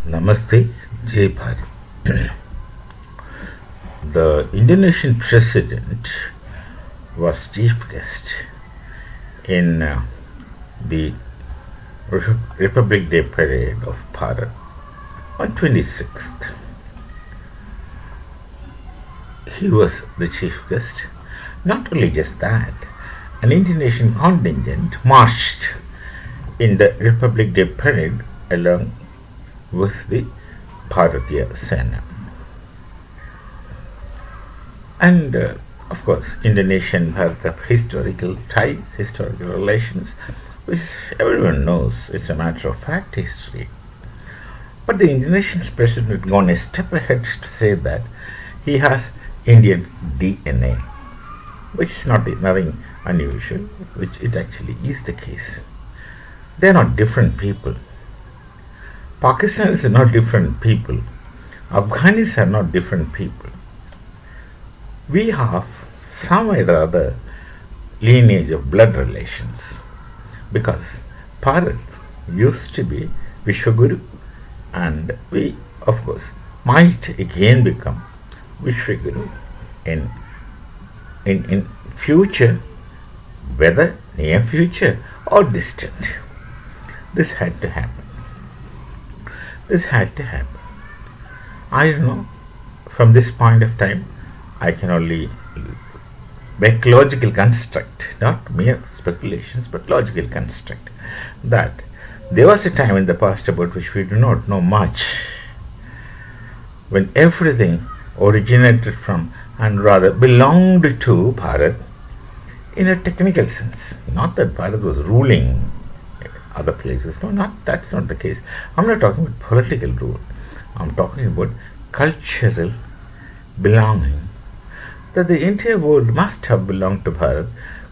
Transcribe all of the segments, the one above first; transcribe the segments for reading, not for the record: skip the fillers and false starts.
Namaste, Jai Bharat. The Indonesian President was chief guest in the Republic Day parade of Bharat on 26th. He was the chief guest. Not only just that, an Indonesian contingent marched in the Republic Day parade along with the Bharatiya Sena. And of course, Indonesia and Bharat have historical ties, historical relations, which everyone knows. It's a matter of fact history. But the Indonesian president had gone a step ahead to say that he has Indian DNA, which is nothing unusual, which it actually is the case. They are not different people. Pakistanis are not different people. Afghanis are not different people. We have some way or other lineage of blood relations, because Bharat used to be Vishwaguru, and we, of course, might again become Vishwaguru in future, whether near future or distant. This had to happen. This had to happen. I don't know. From this point of time, I can only make logical construct, not mere speculations, but logical construct, that there was a time in the past about which we do not know much, when everything originated from and rather belonged to Bharat in a technical sense. Not that Bharat was ruling other places. No, that's not the case. I'm not talking about political rule. I'm talking about cultural belonging. That the entire world must have belonged to Bharat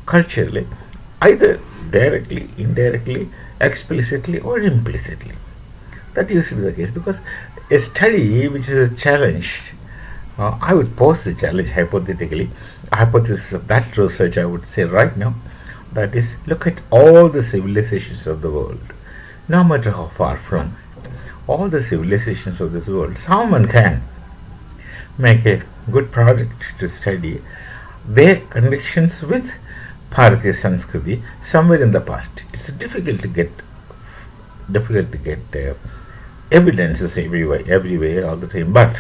culturally, either directly, indirectly, explicitly, or implicitly. That used to be the case, because a study which is challenged, I would pose the challenge hypothetically, hypothesis of that research I would say right now, that is, look at all the civilizations of the world, no matter how far from all the civilizations of this world. Someone can make a good project to study their connections with Bharatiya Sanskriti somewhere in the past. It's difficult to get evidences everywhere all the time, but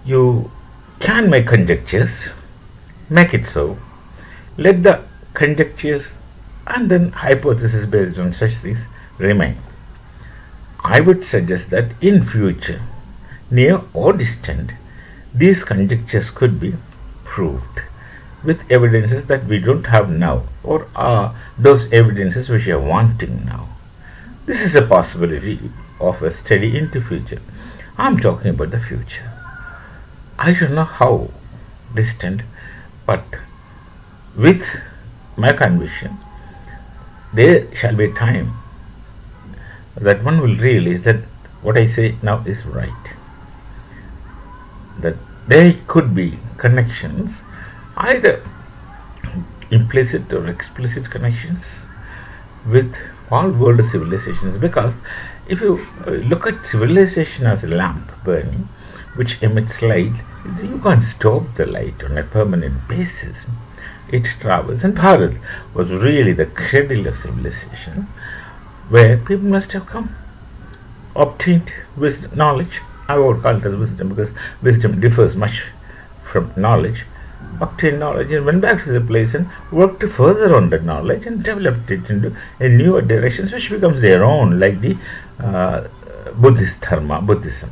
you can make conjectures, make it so. Let the conjectures and then hypotheses based on such things remain. I would suggest that in future, near or distant, these conjectures could be proved with evidences that we don't have now, or are those evidences which are wanting now. This is a possibility of a study into future. I'm talking about the future. I don't know how distant, but with my conviction, there shall be a time that one will realize that what I say now is right. That there could be connections, either implicit or explicit connections, with all world civilizations. Because if you look at civilization as a lamp burning, which emits light, you can't stop the light on a permanent basis. It travels, and Bharat was really the cradle of civilization, where people must have come, obtained wisdom, knowledge. I would call it as wisdom, because wisdom differs much from knowledge. Obtained knowledge and went back to the place and worked further on that knowledge and developed it into a newer directions which becomes their own, like the Buddhist dharma, Buddhism.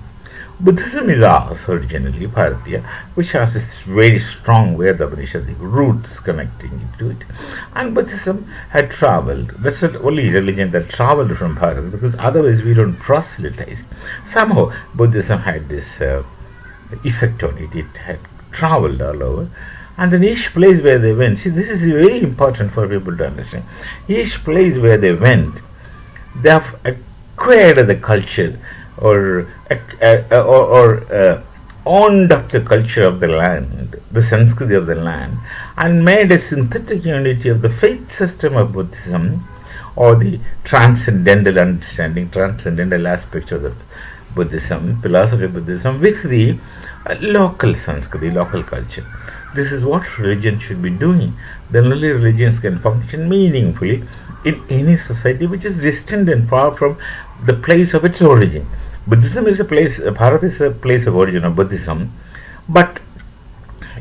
Buddhism is ours originally, Bharatiya, which has this very strong Veda Upanishadic roots connecting it to it. And Buddhism had traveled. That's the only religion that traveled from Bharat, because otherwise we don't proselytize. Somehow Buddhism had this effect on it. It had traveled all over. And then each place where they went, see, this is very important for people to understand. Each place where they went, they have acquired the culture, or owned up the culture of the land, the Sanskriti of the land, and made a synthetic unity of the faith system of Buddhism or the transcendental understanding, transcendental aspects of the Buddhism, philosophy of Buddhism, with the local Sanskriti, local culture. This is what religion should be doing. Then only religions can function meaningfully in any society which is distant and far from the place of its origin. Buddhism is a place, Bharat is a place of origin of Buddhism, but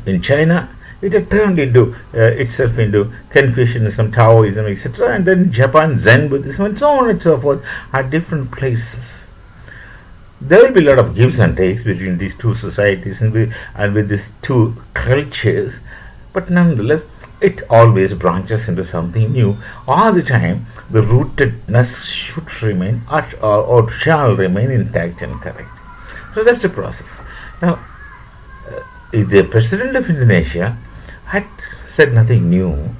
in China it had turned into itself into Confucianism, Taoism, etc., and then Japan, Zen Buddhism, and so on and so forth are different places. There will be a lot of gives and takes between these two societies and with these two cultures, but nonetheless, it always branches into something new. All the time, the rootedness should remain or shall remain intact and correct. So that's the process. Now, the President of Indonesia had said nothing new.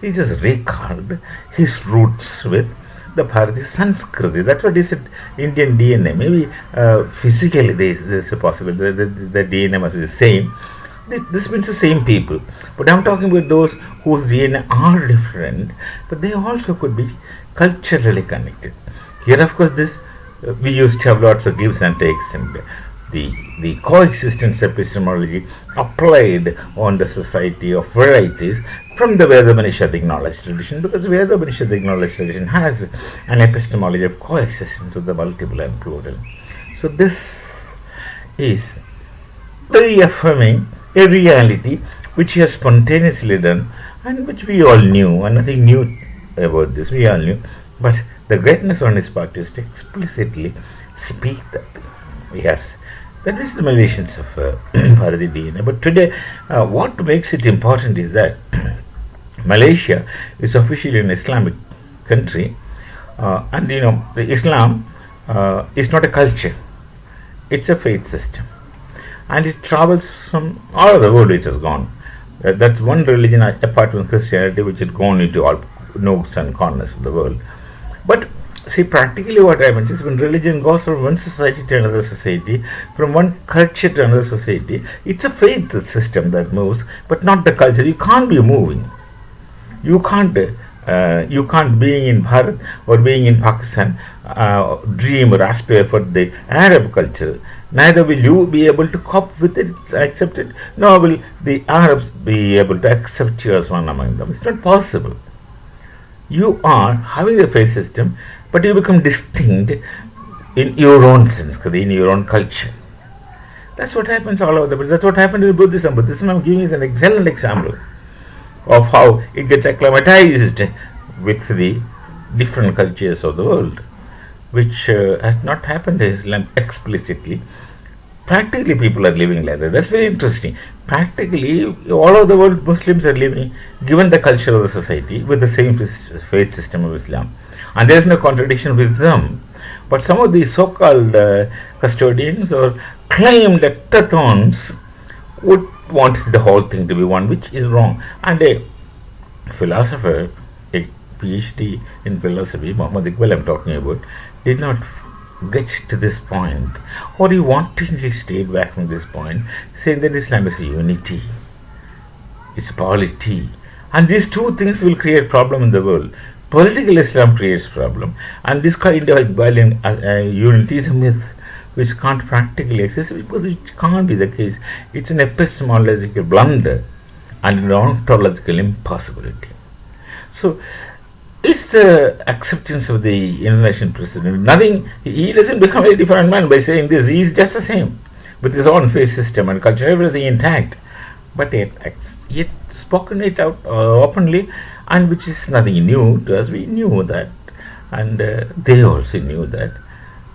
He just recalled his roots with the Bharati Sanskriti. That's what he said, Indian DNA. Maybe physically there's a possibility the DNA must be the same. This means the same people. But I'm talking about those whose DNA are different, but they also could be culturally connected. Here, of course, we used to have lots of gives and takes, and the coexistence epistemology applied on the society of varieties from the Veda Upanishadic knowledge tradition, because Veda Upanishadic knowledge tradition has an epistemology of coexistence of the multiple and plural. So this is reaffirming a reality which he has spontaneously done and which we all knew, and nothing new about this, we all knew, but the greatness on his part is to explicitly speak that. Yes, that is the Malaysians of Bharati DNA. But today, what makes it important is that Malaysia is officially an Islamic country, and the Islam is not a culture, it's a faith system, and it travels from all over the world. It has gone. That's one religion apart from Christianity which has gone into all nooks and corners of the world. But see, practically what happens is when religion goes from one society to another society, from one culture to another society, it's a faith system that moves, but not the culture. You can't be moving. You can't being in Bharat or being in Pakistan dream or aspire for the Arab culture. Neither will you be able to cope with it, accept it, nor will the Arabs be able to accept you as one among them. It's not possible. You are having a faith system, but you become distinct in your own sense, in your own culture. That's what happens all over the world. That's what happened in Buddhism. Buddhism, I'm giving you an excellent example of how it gets acclimatized with the different cultures of the world, which has not happened in Islam explicitly. Practically, people are living like that. That's very interesting. Practically, all over the world, Muslims are living, given the culture of the society, with the same faith system of Islam. And there is no contradiction with them. But some of these so-called custodians or claimed hectatons would want the whole thing to be one, which is wrong. And a philosopher, a PhD in philosophy, Muhammad Iqbal I'm talking about, did not get to this point, or he wantonly stayed back from this point, saying that Islam is a unity, it's a polity, and these two things will create problem in the world. Political Islam creates problem, and this kind of Iqbalian unity is a myth which can't practically exist, because it can't be the case. It's an epistemological blunder and an ontological impossibility. So it's the acceptance of the Indonesian president. Nothing, he doesn't become a different man by saying this. He is just the same, with his own faith system and culture, everything intact. But yet spoken it out openly, and which is nothing new to us. We knew that, and they also knew that.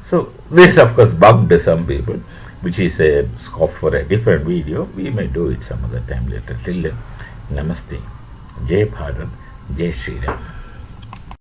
So this, of course, bugged some people, which is a scope for a different video. We may do it some other time later. Till then, Namaste. Jai Bharat, Jai Shri Ram.